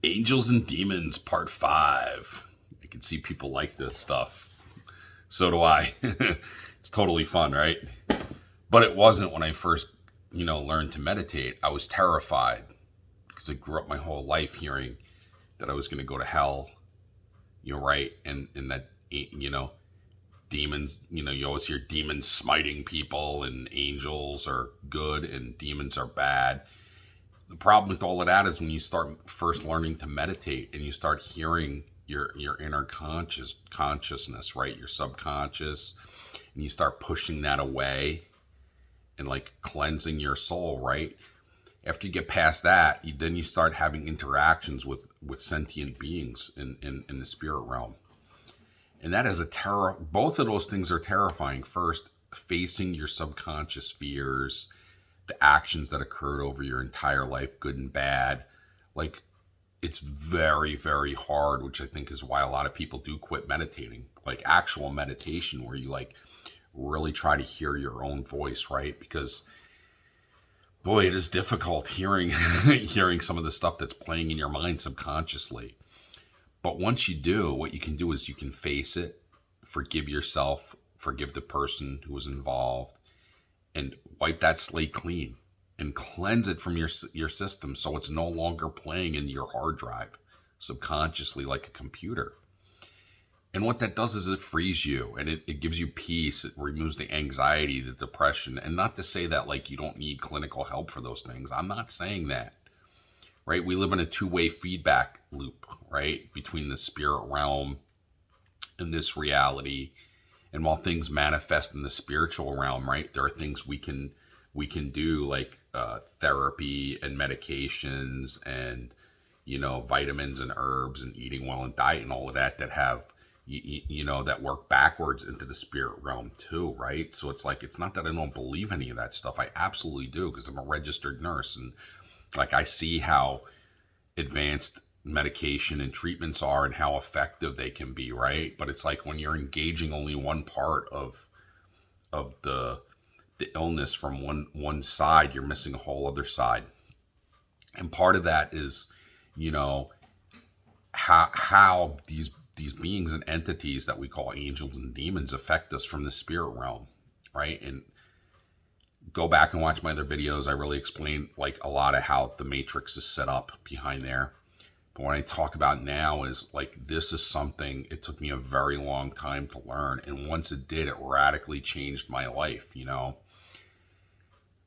Angels and Demons, Part 5. I can see people like this stuff. So do I. It's totally fun, right? But it wasn't when I first, learned to meditate. I was terrified because I grew up my whole life hearing that I was going to go to hell. You're right. And that, demons, you always hear demons smiting people and angels are good and demons are bad. The problem with all of that is when you start first learning to meditate and you start hearing your inner consciousness, right? Your subconscious, and you start pushing that away and like cleansing your soul, right? After you get past that, then you start having interactions with sentient beings in the spirit realm. And that is both of those things are terrifying. First, facing your subconscious fears, the actions that occurred over your entire life, good and bad. Like, it's very, very hard, which I think is why a lot of people do quit meditating. Like actual meditation where you like really try to hear your own voice, right? Because boy, it is difficult hearing hearing some of the stuff that's playing in your mind subconsciously. But once you do, what you can do is you can face it, forgive yourself, forgive the person who was involved, and wipe that slate clean and cleanse it from your system so it's no longer playing in your hard drive subconsciously like a computer. And what that does is it frees you and it gives you peace. It removes the anxiety, the depression. And not to say that like you don't need clinical help for those things. I'm not saying that, right? We live in a two-way feedback loop, right? Between the spirit realm and this reality. And while things manifest in the spiritual realm, right, there are things we can do like therapy and medications and, vitamins and herbs and eating well and diet and all of that have, that work backwards into the spirit realm too, right? So it's like, it's not that I don't believe any of that stuff. I absolutely do because I'm a registered nurse. And like, I see how advanced medication and treatments are and how effective they can be, right? But it's like when you're engaging only one part of the illness from one side, you're missing a whole other side. And part of that is, how these beings and entities that we call angels and demons affect us from the spirit realm, right? And go back and watch my other videos. I really explain like a lot of how the matrix is set up behind there. But what I talk about now is like, this is something, it took me a very long time to learn. And once it did, it radically changed my life.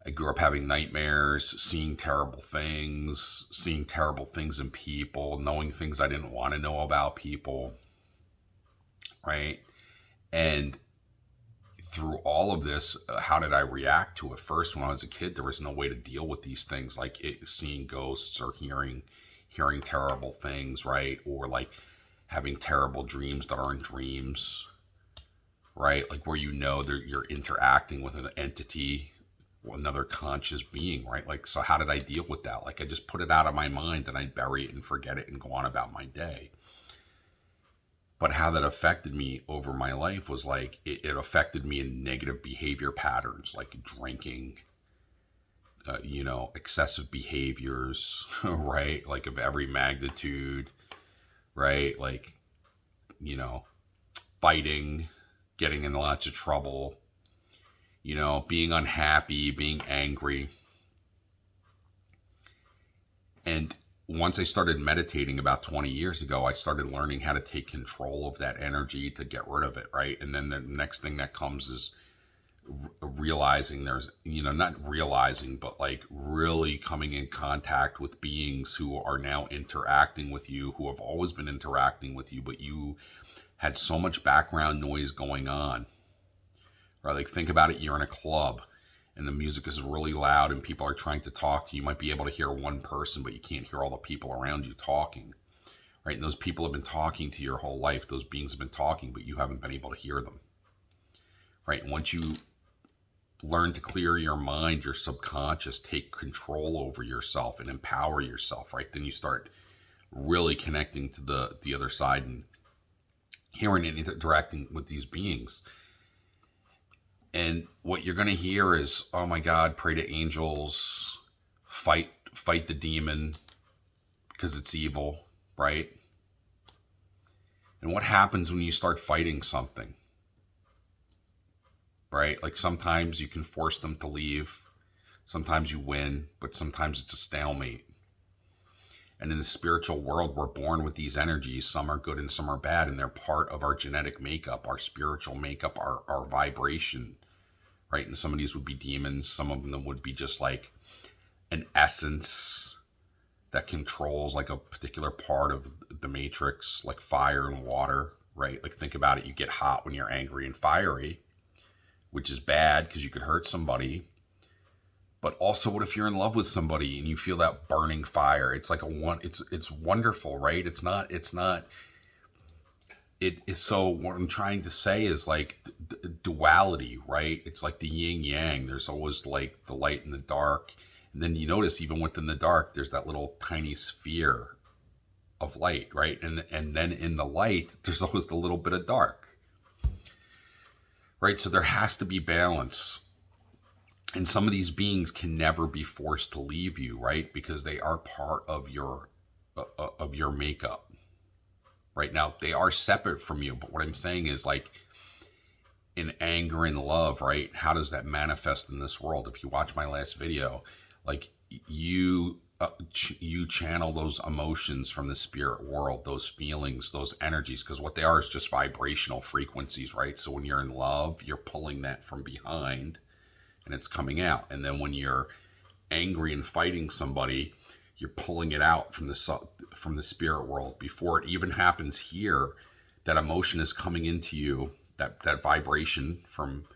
I grew up having nightmares, seeing terrible things in people, knowing things I didn't want to know about people, right? And through all of this, how did I react to it? First, when I was a kid, there was no way to deal with these things, like seeing ghosts or hearing terrible things, right? Or like having terrible dreams that aren't dreams, right? Like where you're interacting with an entity, another conscious being, right? Like, so how did I deal with that? Like I just put it out of my mind and I'd bury it and forget it and go on about my day. But how that affected me over my life was like, it affected me in negative behavior patterns, like drinking, excessive behaviors, right? Like of every magnitude, right? Like, fighting, getting in lots of trouble, being unhappy, being angry. And once I started meditating about 20 years ago, I started learning how to take control of that energy to get rid of it, right? And then the next thing that comes is realizing there's, not realizing, but like really coming in contact with beings who are now interacting with you, who have always been interacting with you, but you had so much background noise going on, right? Like think about it, you're in a club and the music is really loud and people are trying to talk to you. You might be able to hear one person, but you can't hear all the people around you talking, right? And those people have been talking to your whole life. Those beings have been talking, but you haven't been able to hear them, right? And once you learn to clear your mind, your subconscious, take control over yourself and empower yourself, right? Then you start really connecting to the other side and hearing and interacting with these beings. And what you're going to hear is, oh my God, pray to angels, fight the demon because it's evil, right? And what happens when you start fighting something, right? Like sometimes you can force them to leave, sometimes you win, but sometimes it's a stalemate. And in the spiritual world, we're born with these energies. Some are good and some are bad, and they're part of our genetic makeup, our spiritual makeup, our vibration, right? And some of these would be demons. Some of them would be just like an essence that controls like a particular part of the matrix, like fire and water, right? Like think about it. You get hot when you're angry and fiery, which is bad because you could hurt somebody. But also, what if you're in love with somebody and you feel that burning fire? It's like it's wonderful, right? It is. So what I'm trying to say is like duality, right? It's like the yin yang. There's always like the light and the dark. And then you notice even within the dark, there's that little tiny sphere of light, right? And then in the light, there's always the little bit of dark, right? So there has to be balance. And some of these beings can never be forced to leave you, right? Because they are part of your makeup. Right now, they are separate from you. But what I'm saying is like in anger and love, right? How does that manifest in this world? If you watch my last video, like you channel those emotions from the spirit world, those feelings, those energies, because what they are is just vibrational frequencies, right? So when you're in love, you're pulling that from behind and it's coming out. And then when you're angry and fighting somebody, you're pulling it out from the spirit world. Before it even happens here, that emotion is coming into you, that vibration from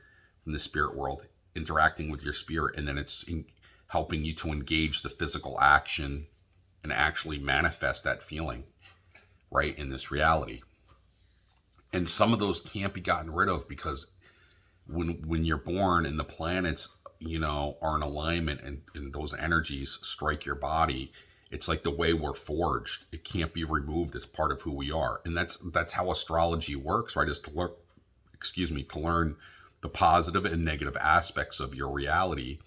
the spirit world interacting with your spirit, and then it's helping you to engage the physical action and actually manifest that feeling right in this reality. And some of those can't be gotten rid of because when you're born and the planets, are in alignment and those energies strike your body, it's like the way we're forged. It can't be removed. It's part of who we are. And that's how astrology works, right? Is to learn the positive and negative aspects of your reality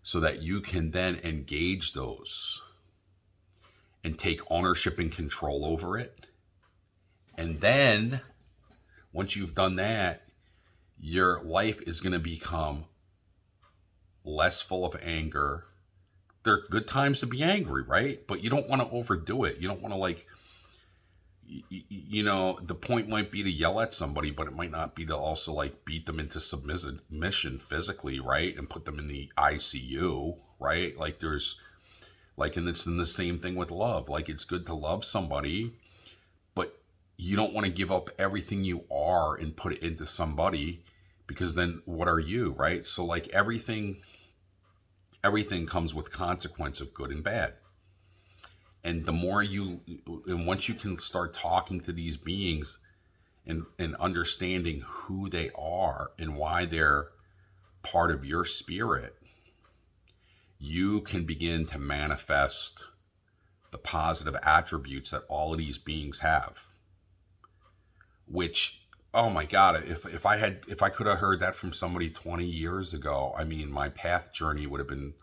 so that you can then engage those and take ownership and control over it. And then once you've done that, your life is going to become less full of anger. There are good times to be angry, right? But you don't want to overdo it. You don't want to the point might be to yell at somebody, but it might not be to also like beat them into submission physically, right? And put them in the ICU, right? Like there's and it's in the same thing with love. Like it's good to love somebody, but you don't want to give up everything you are and put it into somebody, because then what are you, right? So like everything comes with consequence of good and bad. And the more and once you can start talking to these beings and understanding who they are and why they're part of your spirit, you can begin to manifest the positive attributes that all of these beings have. Which, oh my God, if I could have heard that from somebody 20 years ago, I mean, my path journey would have been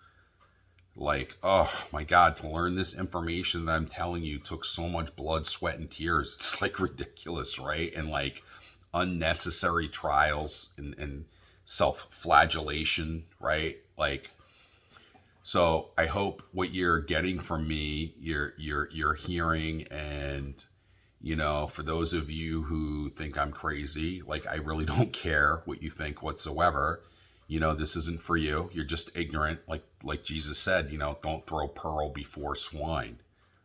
like, oh my God, to learn this information that I'm telling you took so much blood, sweat, and tears. It's like ridiculous, right? And like unnecessary trials and self-flagellation, right? Like, so I hope what you're getting from me, you're hearing. And for those of you who think I'm crazy, like I really don't care what you think whatsoever. This isn't for you. You're just ignorant. Like Jesus said, don't throw pearl before swine,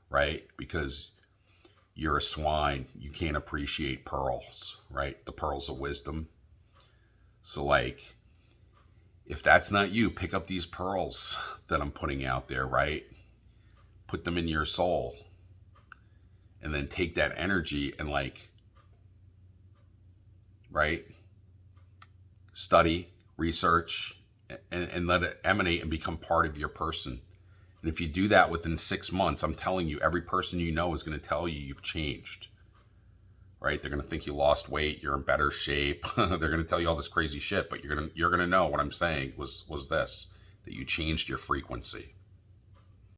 right? Because you're a swine. You can't appreciate pearls, right? The pearls of wisdom. So like, if that's not you, pick up these pearls that I'm putting out there, right? Put them in your soul. And then take that energy and right? Study, research, and let it emanate and become part of your person. And if you do that within 6 months, I'm telling you, every person you know is going to tell you you've changed, right? They're going to think you lost weight, you're in better shape. They're going to tell you all this crazy shit, but you're going to know what I'm saying was this, that you changed your frequency.